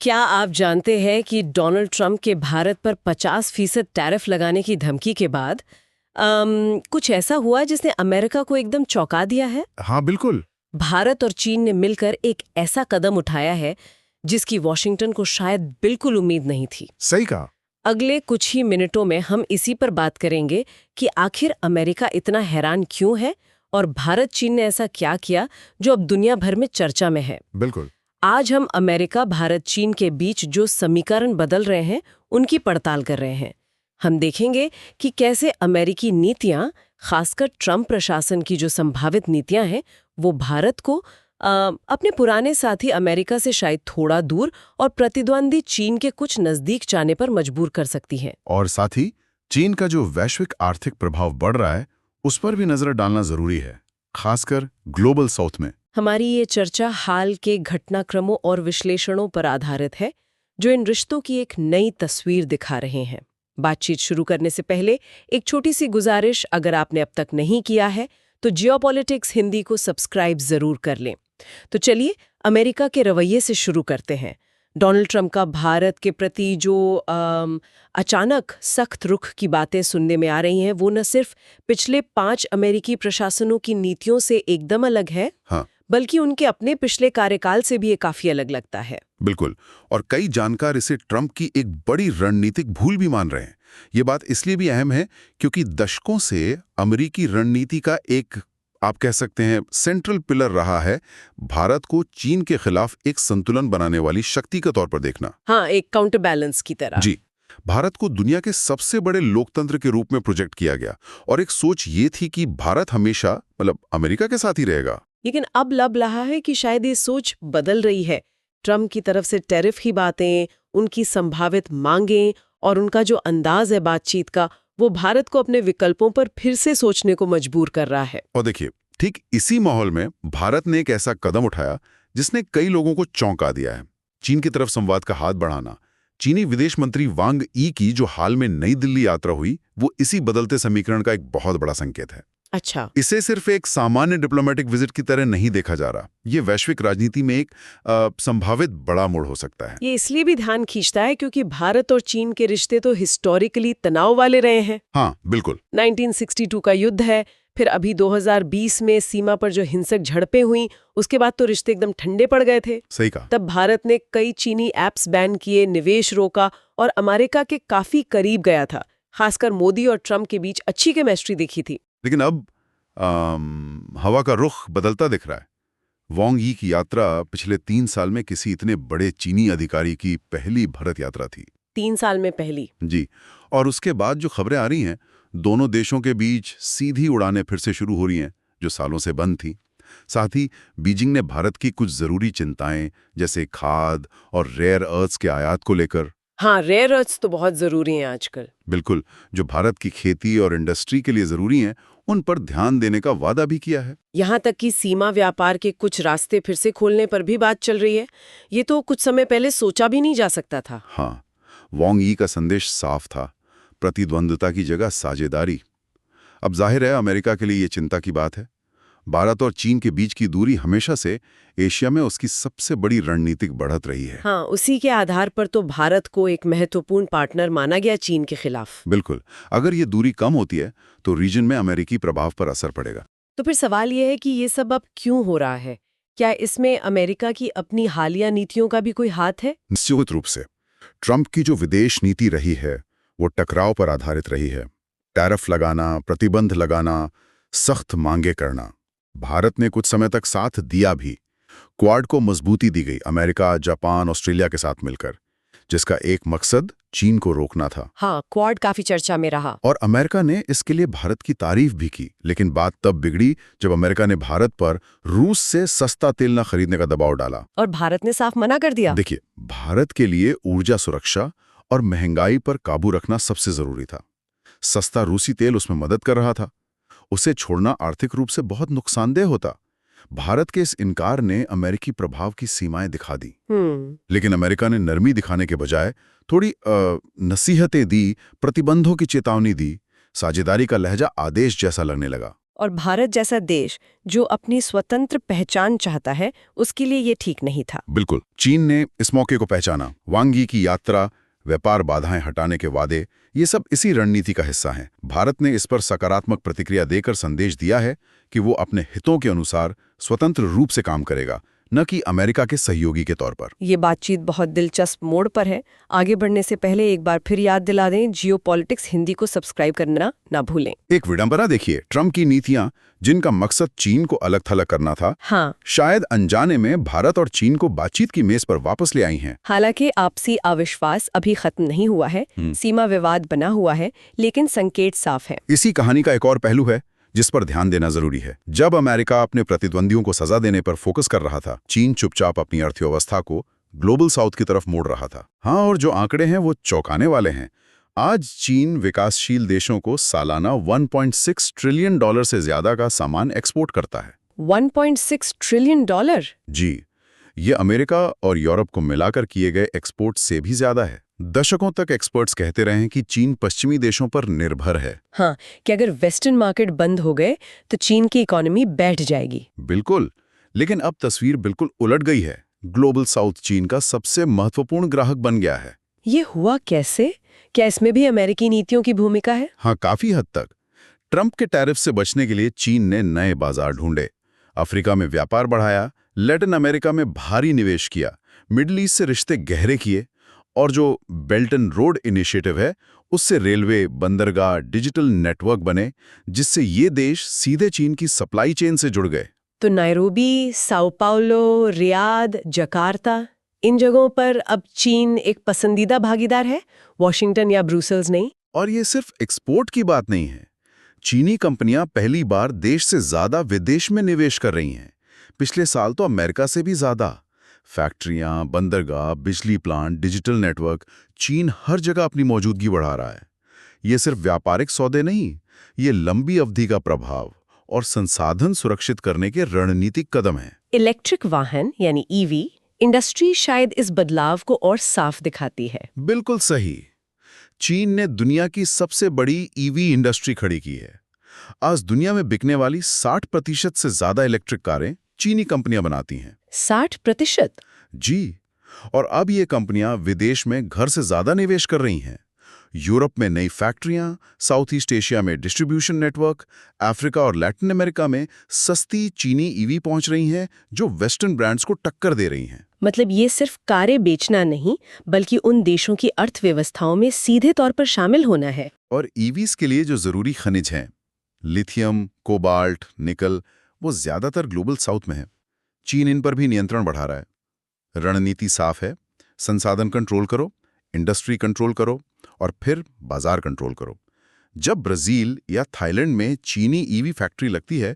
क्या आप जानते हैं कि डोनाल्ड ट्रंप के भारत पर 50% टैरिफ लगाने की धमकी के बाद कुछ ऐसा हुआ जिसने अमेरिका को एकदम चौंका दिया है? हाँ बिल्कुल। भारत और चीन ने मिलकर एक ऐसा कदम उठाया है जिसकी वॉशिंगटन को शायद बिल्कुल उम्मीद नहीं थी। सही कहा। अगले कुछ ही मिनटों में हम इसी पर बात करेंगे कि आखिर अमेरिका इतना हैरान क्यों है और भारत चीन ने ऐसा क्या किया जो अब दुनिया भर में चर्चा में है। बिल्कुल। आज हम अमेरिका भारत चीन के बीच जो समीकरण बदल रहे हैं उनकी पड़ताल कर रहे हैं। हम देखेंगे कि कैसे अमेरिकी नीतियां, खासकर ट्रंप प्रशासन की जो संभावित नीतियां हैं, वो भारत को अपने पुराने साथी अमेरिका से शायद थोड़ा दूर और प्रतिद्वंदी चीन के कुछ नजदीक जाने पर मजबूर कर सकती हैं। और साथ ही चीन का जो वैश्विक आर्थिक प्रभाव बढ़ रहा है उस पर भी नजर डालना जरूरी है, खासकर ग्लोबल साउथ में। हमारी ये चर्चा हाल के घटनाक्रमों और विश्लेषणों पर आधारित है जो इन रिश्तों की एक नई तस्वीर दिखा रहे हैं। बातचीत शुरू करने से पहले एक छोटी सी गुजारिश, अगर आपने अब तक नहीं किया है तो जियोपॉलिटिक्स हिंदी को सब्सक्राइब जरूर कर लें। तो चलिए अमेरिका के रवैये से शुरू करते हैं। डोनाल्ड ट्रंप का भारत के प्रति जो अचानक सख्त रुख की बातें सुनने में आ रही हैं, वो न सिर्फ पिछले 5 अमेरिकी प्रशासनों की नीतियों से एकदम अलग है, हाँ, बल्कि उनके अपने पिछले कार्यकाल से भी ये काफी अलग लगता है। बिल्कुल। और कई जानकार इसे ट्रंप की एक बड़ी रणनीतिक भूल भी मान रहे हैं। ये बात इसलिए भी अहम है क्योंकि दशकों से अमेरिकी रणनीति का एक, आप कह सकते हैं, सेंट्रल पिलर रहा है भारत को चीन के खिलाफ एक संतुलन बनाने वाली शक्ति के तौर पर देखना। हाँ, एक काउंटर बैलेंस की तरह। जी, भारत को दुनिया के सबसे बड़े लोकतंत्र के रूप में प्रोजेक्ट किया गया और एक सोच ये थी कि भारत हमेशा अमेरिका के साथ ही रहेगा। लेकिन अब लब रहा है कि शायद ये सोच बदल रही है। ट्रंप की तरफ से टैरिफ की बातें, उनकी संभावित मांगें और उनका जो अंदाज है बातचीत का, वो भारत को अपने विकल्पों पर फिर से सोचने को मजबूर कर रहा है। और देखिए, ठीक इसी माहौल में भारत ने एक ऐसा कदम उठाया जिसने कई लोगों को चौंका दिया है। चीन की तरफ संवाद का हाथ बढ़ाना। चीनी विदेश मंत्री वांग यी की जो हाल में नई दिल्ली यात्रा हुई, वो इसी बदलते समीकरण का एक बहुत बड़ा संकेत है। अच्छा, इसे सिर्फ एक सामान्य डिप्लोमेटिक विजिट की तरह नहीं देखा जा रहा। ये वैश्विक राजनीति में एक संभावित बड़ा मोड़ हो सकता है। ये इसलिए भी ध्यान खींचता है क्योंकि भारत और चीन के रिश्ते तो हिस्टोरिकली तनाव वाले रहे हैं। हाँ बिल्कुल। 1962 का युद्ध है, फिर अभी 2020 में सीमा पर जो हिंसक झड़पें हुई, उसके बाद तो रिश्ते एकदम ठंडे पड़ गए थे। सही कहा। तब भारत ने कई चीनी ऐप्स बैन किए, निवेश रोका और अमेरिका के काफी करीब गया था। खासकर मोदी और ट्रंप के बीच अच्छी केमिस्ट्री दिखी थी। लेकिन अब हवा का रुख बदलता दिख रहा है। वांग यी की यात्रा पिछले 3 साल में किसी इतने बड़े चीनी अधिकारी की पहली भारत यात्रा थी। 3 साल में पहली? जी। और उसके बाद जो खबरें आ रही हैं, दोनों देशों के बीच सीधी उड़ानें फिर से शुरू हो रही हैं जो सालों से बंद थी। साथ ही बीजिंग ने भारत की कुछ जरूरी चिंताएं जैसे खाद और रेयर अर्थ्स के आयात को लेकर, हाँ, रेयर अर्थ्स तो बहुत जरूरी हैं आजकल। बिल्कुल, जो भारत की खेती और इंडस्ट्री के लिए जरूरी हैं, उन पर ध्यान देने का वादा भी किया है। यहाँ तक कि सीमा व्यापार के कुछ रास्ते फिर से खोलने पर भी बात चल रही है। ये तो कुछ समय पहले सोचा भी नहीं जा सकता था। हाँ, वांग यी का संदेश साफ था, प्रतिद्वंद्विता की जगह साझेदारी। अब जाहिर है अमेरिका के लिए ये चिंता की बात है। भारत और चीन के बीच की दूरी हमेशा से एशिया में उसकी सबसे बड़ी रणनीतिक बढ़त रही है। हाँ, उसी के आधार पर तो भारत को एक महत्वपूर्ण पार्टनर माना गया चीन के खिलाफ। बिल्कुल, अगर ये दूरी कम होती है तो रीजन में अमेरिकी प्रभाव पर असर पड़ेगा। तो फिर सवाल ये है कि ये सब अब क्यों हो रहा है? क्या इसमें अमेरिका की अपनी हालिया नीतियों का भी कोई हाथ है? निश्चित रूप से। ट्रंप की जो विदेश नीति रही है वो टकराव पर आधारित रही है। टैरिफ लगाना, प्रतिबंध लगाना, सख्त मांगे करना। भारत ने कुछ समय तक साथ दिया भी। क्वाड को मजबूती दी गई अमेरिका, जापान, ऑस्ट्रेलिया के साथ मिलकर, जिसका एक मकसद चीन को रोकना था। हाँ, क्वाड काफी चर्चा में रहा। और अमेरिका ने इसके लिए भारत की तारीफ भी की। लेकिन बात तब बिगड़ी जब अमेरिका ने भारत पर रूस से सस्ता तेल न खरीदने का दबाव डाला। और भारत ने साफ मना कर दिया। देखिए, भारत के लिए ऊर्जा सुरक्षा और महंगाई पर काबू रखना सबसे जरूरी था। सस्ता रूसी तेल उसमें मदद कर रहा था। उसे छोड़ना आर्थिक रूप से बहुत नुकसानदेह होता। भारत के इस इनकार ने अमेरिकी प्रभाव की सीमाएं दिखा दी। लेकिन अमेरिका ने नरमी दिखाने के बजाय थोड़ी नसीहतें दी, प्रतिबंधों की चेतावनी दी। साझेदारी का लहजा आदेश जैसा लगने लगा। और भारत जैसा देश जो अपनी स्वतंत्र पहचान चाहता है, उसके लिए ये ठीक नहीं था। बिल्कुल। चीन ने इस मौके को पहचाना। वांग यी की यात्रा, व्यापार बाधाएं हटाने के वादे, ये सब इसी रणनीति का हिस्सा हैं। भारत ने इस पर सकारात्मक प्रतिक्रिया देकर संदेश दिया है कि वो अपने हितों के अनुसार स्वतंत्र रूप से काम करेगा, न कि अमेरिका के सहयोगी के तौर पर। ये बातचीत बहुत दिलचस्प मोड़ पर है। आगे बढ़ने से पहले एक बार फिर याद दिला दें, जियोपॉलिटिक्स हिंदी को सब्सक्राइब करना ना भूलें। एक विडंबना देखिए, ट्रंप की नीतियां जिनका मकसद चीन को अलग थलग करना था, हाँ, शायद अनजाने में भारत और चीन को बातचीत की मेज पर वापस ले आई हैं। हालांकि आपसी अविश्वास अभी खत्म नहीं हुआ है, सीमा विवाद बना हुआ है, लेकिन संकेत साफ है। इसी कहानी का एक और पहलू है जिस पर ध्यान देना जरूरी है। जब अमेरिका अपने प्रतिद्वंदियों को सजा देने पर फोकस कर रहा था, चीन चुपचाप अपनी अर्थव्यवस्था को ग्लोबल साउथ की तरफ मोड़ रहा था। हाँ, और जो आंकड़े हैं वो चौंकाने वाले हैं। आज चीन विकासशील देशों को सालाना $1.6 ट्रिलियन से ज्यादा का सामान एक्सपोर्ट करता है। $1.6 ट्रिलियन? जी, ये अमेरिका और यूरोप को मिलाकर किए गए एक्सपोर्ट से भी ज्यादा है। दशकों तक एक्सपर्ट्स कहते रहे हैं कि चीन पश्चिमी देशों पर निर्भर है। हाँ, कि अगर वेस्टर्न मार्केट बंद हो गए तो चीन की इकोनॉमी बैठ जाएगी। बिल्कुल, लेकिन अब तस्वीर बिल्कुल उलट गई है। ग्लोबल साउथ चीन का सबसे महत्वपूर्ण ग्राहक बन गया है। ये हुआ कैसे? क्या इसमें भी अमेरिकी नीतियों की भूमिका है? हाँ, काफी हद तक। ट्रंप के टैरिफ से बचने के लिए चीन ने नए बाजार ढूंढे, अफ्रीका में व्यापार बढ़ाया, लैटिन अमेरिका में भारी निवेश किया, मिडिल ईस्ट से रिश्ते गहरे किए, और जो बेल्ट एंड रोड इनिशिएटिव है उससे रेलवे, बंदरगाह, डिजिटल नेटवर्क बने, जिससे ये देश सीधे चीन की सप्लाई चेन से जुड़ गए। तो Nairobi, Sao Paulo, Riyadh, Jakarta, इन जगहों पर अब चीन एक पसंदीदा भागीदार है, वॉशिंगटन या ब्रुसेल्स नहीं। और ये सिर्फ एक्सपोर्ट की बात नहीं है। चीनी कंपनियां पहली बार देश से ज्यादा विदेश में निवेश कर रही हैं। पिछले साल तो अमेरिका से भी ज्यादा। फैक्ट्रियां, बंदरगाह, बिजली प्लांट, डिजिटल नेटवर्क, चीन हर जगह अपनी मौजूदगी बढ़ा रहा है। ये सिर्फ व्यापारिक सौदे नहीं, ये लंबी अवधि का प्रभाव और संसाधन सुरक्षित करने के रणनीतिक कदम हैं। इलेक्ट्रिक वाहन यानी ईवी इंडस्ट्री शायद इस बदलाव को और साफ दिखाती है। बिल्कुल सही। चीन ने दुनिया की सबसे बड़ी ईवी इंडस्ट्री खड़ी की है। आज दुनिया में बिकने वाली 60% से ज्यादा इलेक्ट्रिक कारें चीनी कंपनियां बनाती हैं। 60%? जी, और अब ये कंपनियां विदेश में घर से ज्यादा निवेश कर रही हैं। यूरोप में नई फैक्ट्रियां, साउथ ईस्ट एशिया में डिस्ट्रीब्यूशन नेटवर्क, अफ्रीका और लैटिन अमेरिका में सस्ती चीनी ईवी पहुंच रही हैं, जो वेस्टर्न ब्रांड्स को टक्कर दे रही हैं। मतलब ये सिर्फ कारें बेचना नहीं, बल्कि उन देशों की अर्थव्यवस्थाओं में सीधे तौर पर शामिल होना है। और ईवीज के लिए जो जरूरी खनिज हैं, लिथियम, कोबाल्ट, निकल, वो ज्यादातर ग्लोबल साउथ में है। चीन इन पर भी नियंत्रण बढ़ा रहा है। रणनीति साफ है, संसाधन कंट्रोल करो, इंडस्ट्री कंट्रोल करो और फिर बाजार कंट्रोल करो। जब ब्राजील या थाईलैंड में चीनी ईवी फैक्ट्री लगती है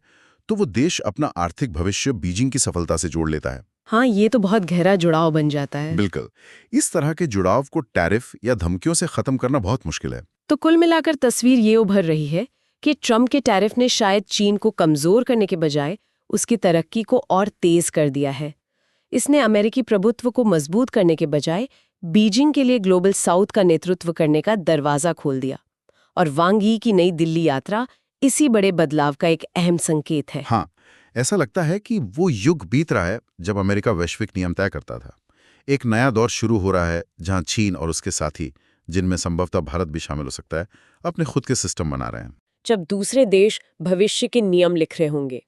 तो वो देश अपना आर्थिक भविष्य बीजिंग की सफलता से जोड़ लेता है। हाँ, ये तो बहुत गहरा जुड़ाव बन जाता है। बिल्कुल। इस तरह के जुड़ाव को टैरिफ या धमकियों से खत्म करना बहुत मुश्किल है। तो कुल मिलाकर तस्वीर ये उभर रही है कि ट्रंप के टैरिफ ने शायद चीन को कमजोर करने के बजाय उसकी तरक्की को और तेज कर दिया है। इसने अमेरिकी प्रभुत्व को मजबूत करने के बजाय बीजिंग के लिए ग्लोबल साउथ का नेतृत्व करने का दरवाजा खोल दिया। और वांग यी की नई दिल्ली यात्रा इसी बड़े बदलाव का एक अहम संकेत है। हाँ, ऐसा लगता है कि वो युग बीत रहा है जब अमेरिका वैश्विक नियम तय करता था। एक नया दौर शुरू हो रहा है जहां चीन और उसके साथी, जिनमें संभवतः भारत भी शामिल हो सकता है, अपने खुद के सिस्टम बना रहे हैं। जब दूसरे देश भविष्य के नियम लिख रहे होंगे।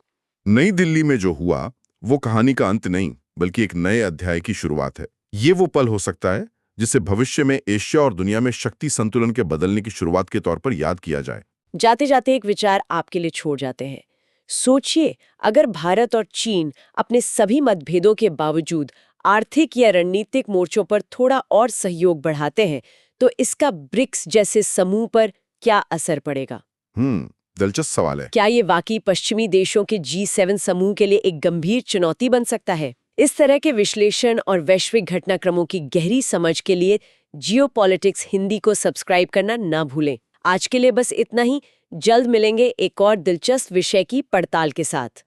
नई दिल्ली में जो हुआ वो कहानी का अंत नहीं, बल्कि एक नए अध्याय की शुरुआत है। ये वो पल हो सकता है जिसे भविष्य में एशिया और दुनिया में शक्ति संतुलन के बदलने की शुरुआत के तौर पर याद किया जाए। जाते जाते एक विचार आपके लिए छोड़ जाते हैं। सोचिए, अगर भारत और चीन अपने सभी मतभेदों के बावजूद आर्थिक या रणनीतिक मोर्चों पर थोड़ा और सहयोग बढ़ाते हैं तो इसका ब्रिक्स जैसे समूह पर क्या असर पड़ेगा? दिलचस्प सवाल है। क्या ये वाकई पश्चिमी देशों के G7 समूह के लिए एक गंभीर चुनौती बन सकता है? इस तरह के विश्लेषण और वैश्विक घटनाक्रमों की गहरी समझ के लिए जियोपॉलिटिक्स हिंदी को सब्सक्राइब करना ना भूलें। आज के लिए बस इतना ही। जल्द मिलेंगे एक और दिलचस्प विषय की पड़ताल के साथ।